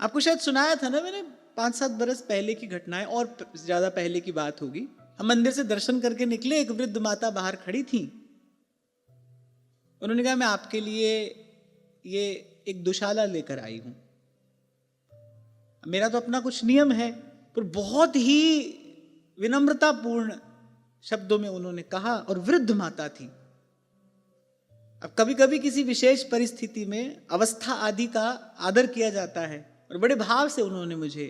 आपको शायद सुनाया था ना मैंने, 5-7 बरस पहले की घटनाएं, और ज्यादा पहले की बात होगी। हम मंदिर से दर्शन करके निकले, एक वृद्ध माता बाहर खड़ी थी। उन्होंने कहा मैं आपके लिए ये एक दुशाला लेकर आई हूं। मेरा तो अपना कुछ नियम है, पर बहुत ही विनम्रतापूर्ण शब्दों में उन्होंने कहा, और वृद्ध माता थी। अब कभी कभी किसी विशेष परिस्थिति में अवस्था आदि का आदर किया जाता है, और बड़े भाव से उन्होंने मुझे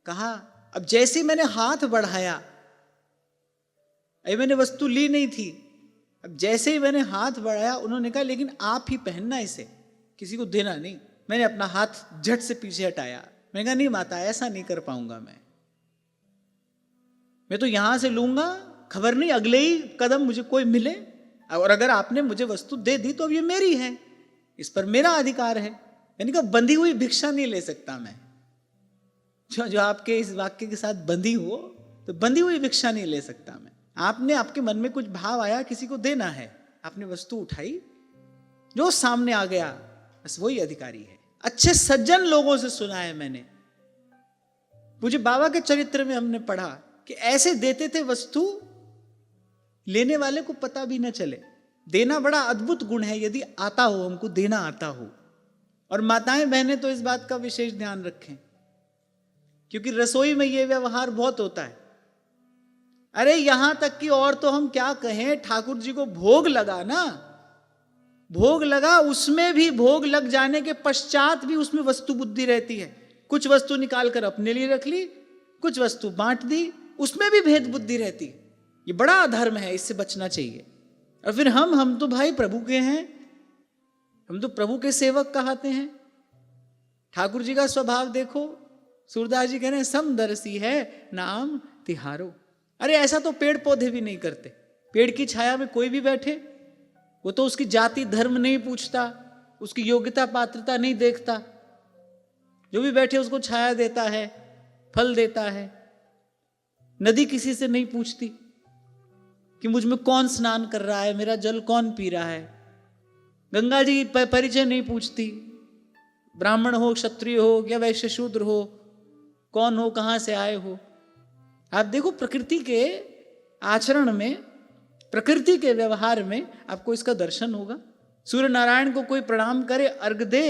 कहा। अब जैसे मैंने हाथ बढ़ाया, अभी मैंने वस्तु ली नहीं थी, अब जैसे ही मैंने हाथ बढ़ाया, उन्होंने कहा लेकिन आप ही पहनना इसे, किसी को देना नहीं। मैंने अपना हाथ झट से पीछे हटाया। मैंने कहा नहीं माता, ऐसा नहीं कर पाऊंगा मैं तो यहां से लूंगा, खबर नहीं अगले ही कदम मुझे कोई मिले, और अगर आपने मुझे वस्तु दे दी तो अब ये मेरी है, इस पर मेरा अधिकार है। मैंने कहा बंधी हुई भिक्षा नहीं ले सकता मैं। जो आपके इस वाक्य के साथ बंधी हो, तो बंधी हुई भिक्षा नहीं ले सकता मैं। आपने, आपके मन में कुछ भाव आया, किसी को देना है, आपने वस्तु उठाई, जो सामने आ गया बस वही अधिकारी है। अच्छे सज्जन लोगों से सुना है मैंने, मुझे बाबा के चरित्र में हमने पढ़ा कि ऐसे देते थे वस्तु, लेने वाले को पता भी न चले। देना बड़ा अद्भुत गुण है, यदि आता हो, हमको देना आता हो। और माताएं बहनें तो इस बात का विशेष ध्यान रखें, क्योंकि रसोई में यह व्यवहार बहुत होता है। अरे यहां तक कि और तो हम क्या कहें, ठाकुर जी को भोग लगा ना, भोग लगा, उसमें भी भोग लग जाने के पश्चात भी उसमें वस्तु बुद्धि रहती है। कुछ वस्तु निकालकर अपने लिए रख ली, कुछ वस्तु बांट दी, उसमें भी भेद बुद्धि रहती है। ये बड़ा अधर्म है, इससे बचना चाहिए। और फिर हम तो भाई प्रभु के हैं, हम तो प्रभु के सेवक कहते हैं। ठाकुर जी का स्वभाव देखो, सूरदास जी कह रहे हैं समदर्शी है नाम तिहारो। अरे ऐसा तो पेड़ पौधे भी नहीं करते। पेड़ की छाया में कोई भी बैठे, वो तो उसकी जाति धर्म नहीं पूछता, उसकी योग्यता पात्रता नहीं देखता, जो भी बैठे उसको छाया देता है, फल देता है। नदी किसी से नहीं पूछती कि मुझ में कौन स्नान कर रहा है, मेरा जल कौन पी रहा है। गंगा जी परिचय नहीं पूछती, ब्राह्मण हो, क्षत्रिय हो या वैश्य शूद्र हो, कौन हो, कहां से आए हो। आप देखो प्रकृति के आचरण में, प्रकृति के व्यवहार में आपको इसका दर्शन होगा। सूर्य नारायण को कोई प्रणाम करे, अर्घ दे,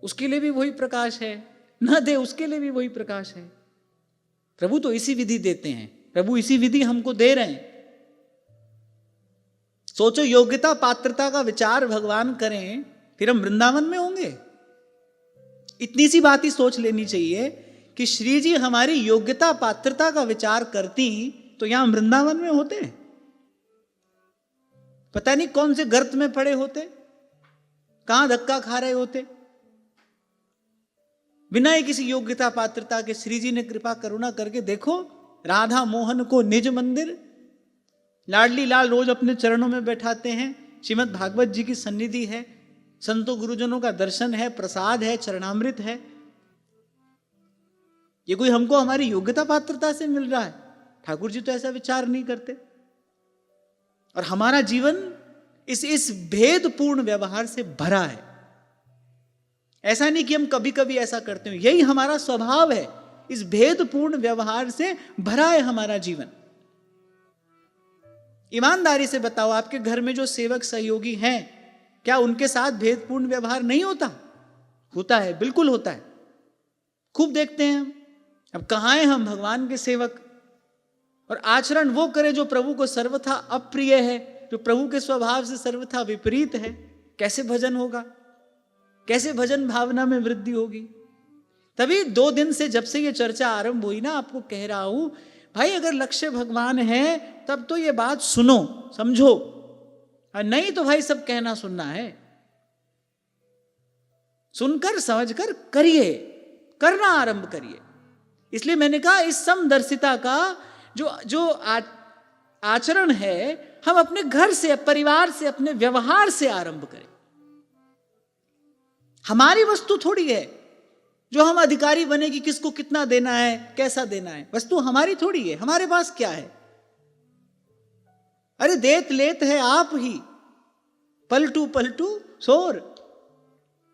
उसके लिए भी वही प्रकाश है, न दे उसके लिए भी वही प्रकाश है। प्रभु तो इसी विधि देते हैं, प्रभु इसी विधि हमको दे रहे हैं। सोचो योग्यता पात्रता का विचार भगवान करें, फिर हम वृंदावन में होंगे। इतनी सी बात ही सोच लेनी चाहिए कि श्री जी हमारी योग्यता पात्रता का विचार करती तो यहां वृंदावन में होते, पता नहीं कौन से गर्त में पड़े होते, कहां धक्का खा रहे होते। बिना ही किसी योग्यता पात्रता के श्री जी ने कृपा करुणा करके देखो, राधा मोहन को निज मंदिर, लाडली लाल रोज अपने चरणों में बैठाते हैं। श्रीमद् भागवत जी की सन्निधि है, संतों गुरुजनों का दर्शन है, प्रसाद है, चरणामृत है। ये कोई हमको हमारी योग्यता पात्रता से मिल रहा है? ठाकुर जी तो ऐसा विचार नहीं करते। और हमारा जीवन इस भेदपूर्ण व्यवहार से भरा है। ऐसा नहीं कि हम कभी कभी ऐसा करते हो, यही हमारा स्वभाव है। इस भेदपूर्ण व्यवहार से भरा है हमारा जीवन। ईमानदारी से बताओ, आपके घर में जो सेवक सहयोगी हैं, क्या उनके साथ भेदपूर्ण व्यवहार नहीं होता? होता है, बिल्कुल होता है, खूब देखते हैं हम। अब कहां हैं हम भगवान के सेवक? और आचरण वो करे जो प्रभु को सर्वथा अप्रिय है, जो प्रभु के स्वभाव से सर्वथा विपरीत है। कैसे भजन होगा? कैसे भजन भावना में वृद्धि होगी? तभी 2 दिन से जब से ये चर्चा आरंभ हुई ना, आपको कह रहा हूं भाई, अगर लक्ष्य भगवान है तब तो ये बात सुनो, समझो, और नहीं तो भाई सब कहना सुनना है। सुनकर समझकर करिए, करना आरंभ करिए। इसलिए मैंने कहा इस समदर्शिता का जो आचरण है, हम अपने घर से, परिवार से, अपने व्यवहार से आरंभ करें। हमारी वस्तु थोड़ी है जो हम अधिकारी बने कि किसको कितना देना है, कैसा देना है। वस्तु हमारी थोड़ी है, हमारे पास क्या है? अरे देत लेत है आप ही, पलटू पलटू शोर।